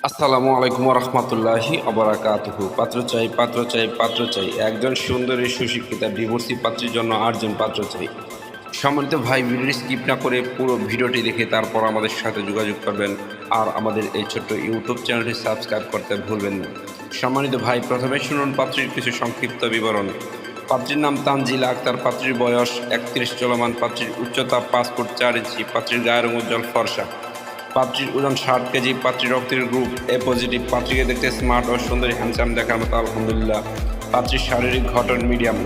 আসসালামু আলাইকুম রহমতুল্লাহি অবরাকাতুহু। পাত্র চাই, পাত্র চাই, পাত্র চাই, একজন সুন্দরী সুশিক্ষিতা ডিভোর্সি পাত্রীর জন্য 8 জন পাত্র চাই। সম্মানিত ভাই, ভিডিওটি স্কিপ না করে পুরো ভিডিওটি দেখে তারপর আমাদের সাথে যোগাযোগ করবেন। আর আমাদের এই ছোট্ট ইউটিউব চ্যানেলটি সাবস্ক্রাইব করতে ভুলবেন না। সম্মানিত ভাই, প্রথমে শুনুন পাত্রীর কিছু সংক্ষিপ্ত বিবরণ। পাত্রীর নাম তানজিলা আক্তার, পাত্রীর বয়স 31 চলমান, পাত্রীর উচ্চতা 5 ফুট 4 ইঞ্চি, পাত্রীর গায়ের রঙ উজ্জ্বল ফর্সা, পাত্রীর ওজন 60 কেজি, পাত্রীর রক্তের গ্রুপ এ পজিটিভ, পাত্রীকে দেখতে স্মার্ট ও সুন্দরী হ্যান্ডসাম দেখার মতো আলহামদুলিল্লাহ, পাত্রীর শারীরিক গঠন মিডিয়াম,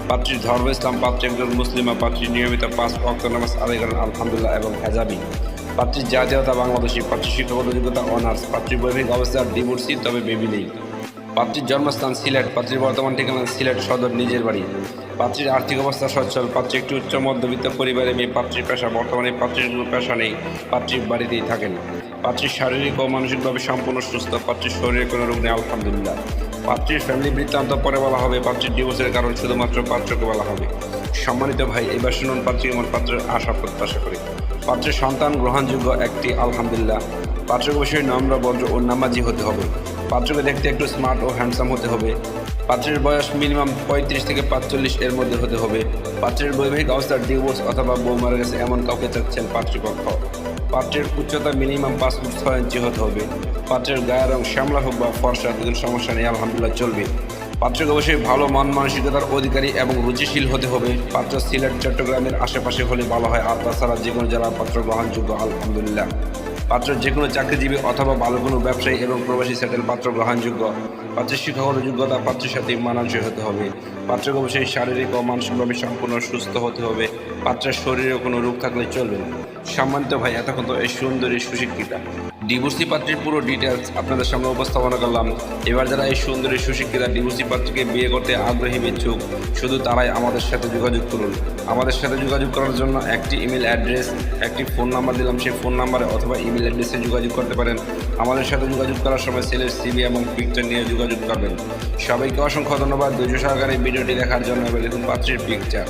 পাত্রীর ধর্ম ইসলাম, পাত্রী একজন মুসলিমা, পাত্রীর নিয়মিত 5 ওয়াক্ত নামাজ আদায় করেন আলহামদুলিল্লাহ এবং হেজাবি, পাত্রীর জাতীয়তা বাংলাদেশী, পাত্রীর শিক্ষাগত যোগ্যতা অনার্স, পাত্রীর বৈবাহিক অবস্থা ডিভোর্সি তবে বেবি নেই, পাত্রীর জন্মস্থান সিলেট, পাত্রীর বর্তমান ঠিকানা সিলেট সদর নিজের বাড়ি, পাত্রীর আর্থিক অবস্থা সচ্ছল, পাত্রী একটি উচ্চ মধ্যবিত্ত পরিবারে মেয়ে, পাত্রীর পেশা বর্তমানে পাত্রীর কোনো পেশা নেই, পাত্রীর বাড়িতেই থাকেন, পাত্রীর শারীরিক ও মানসিকভাবে সম্পূর্ণ সুস্থ, পাত্রীর শরীরে কোনো রোগ নেই আলহামদুলিল্লাহ, পাত্রীর ফ্যামিলি বৃত্তান্ত পরে বলা হবে, পাত্রীর ডিভোর্সের কারণ শুধুমাত্র পাত্রকে বলা হবে। সম্মানিত ভাই, এবার শুনুন পাত্রী এমন পাত্রের আশা প্রত্যাশা করি। পাত্রের সন্তান গ্রহণযোগ্য একটি আলহামদুলিল্লাহ, পাত্রকে অবশ্যই নম্র ভদ্র ও নামাজি হতে হবে, পাত্রকে দেখতে একটু স্মার্ট ও হ্যান্ডসাম হতে হবে, পাত্রের বয়স মিনিমাম 35 থেকে 45 এর মধ্যে হতে হবে, পাত্রের বৈবাহিক অবস্থার ডিভোর্স অথবা বউ মারা গেছে এমন কাউকে চাচ্ছেন পাত্রীপক্ষ, পাত্রের উচ্চতা মিনিমাম 5 ফুট 6 ইঞ্চি হতে হবে, পাত্রের গায়ের রং শ্যামলা হোক বা ফর্সা, দুদিন সমস্যা নেই আলহামদুলিল্লাহ চলবে, পাত্রকে অবশ্যই ভালো মন মানসিকতার অধিকারী এবং রুচিশীল হতে হবে, পাত্র সিলেট চট্টগ্রামের আশেপাশে হলে ভালো হয়, আর তাছাড়া যে কোনো জেলার পাত্র গ্রহণযোগ্য আলহামদুলিল্লাহ, পাত্র যে কোনো চাকরিজীবী অথবা ভালো কোনো ব্যবসায়ী এবং প্রবাসী সেটেল পাত্র গ্রহণযোগ্য, পাত্রের শিক্ষাগত যোগ্যতা পাত্রের সাথে মানানসই হতে হবে, পাত্রকে অবশ্যই শারীরিক ও মানসিকভাবে সম্পূর্ণ সুস্থ হতে হবে, পাত্রের শরীরে কোনো রোগ থাকলে চলবে না। সম্মানিত ভাই, এতক্ষণ তো এই সুন্দরী সুশিক্ষিতা ডিভোর্সি পাত্রীর পুরো ডিটেলস আপনাদের সামনে উপস্থাপনা করলাম। এবার যারা এই সুন্দরী সুশিক্ষিতা ডিভোর্সি পাত্রীকে বিয়ে করতে আগ্রহী ইচ্ছুক, শুধু তারাই আমাদের সাথে যোগাযোগ করুন। আমাদের সাথে যোগাযোগ করার জন্য একটি ইমেল অ্যাড্রেস, একটি ফোন নাম্বার দিলাম, সেই ফোন নাম্বারে অথবা ইমেল অ্যাড্রেসে যোগাযোগ করতে পারেন। আমাদের সাথে যোগাযোগ করার সময় ছেলের সিভি এবং পিকচার নিয়ে যোগাযোগ করবেন। সবাইকে অসংখ্য ধন্যবাদ ধৈর্য সহকারে ভিডিওটি দেখার জন্য। এবার দেখুন পাত্রীর পিকচার।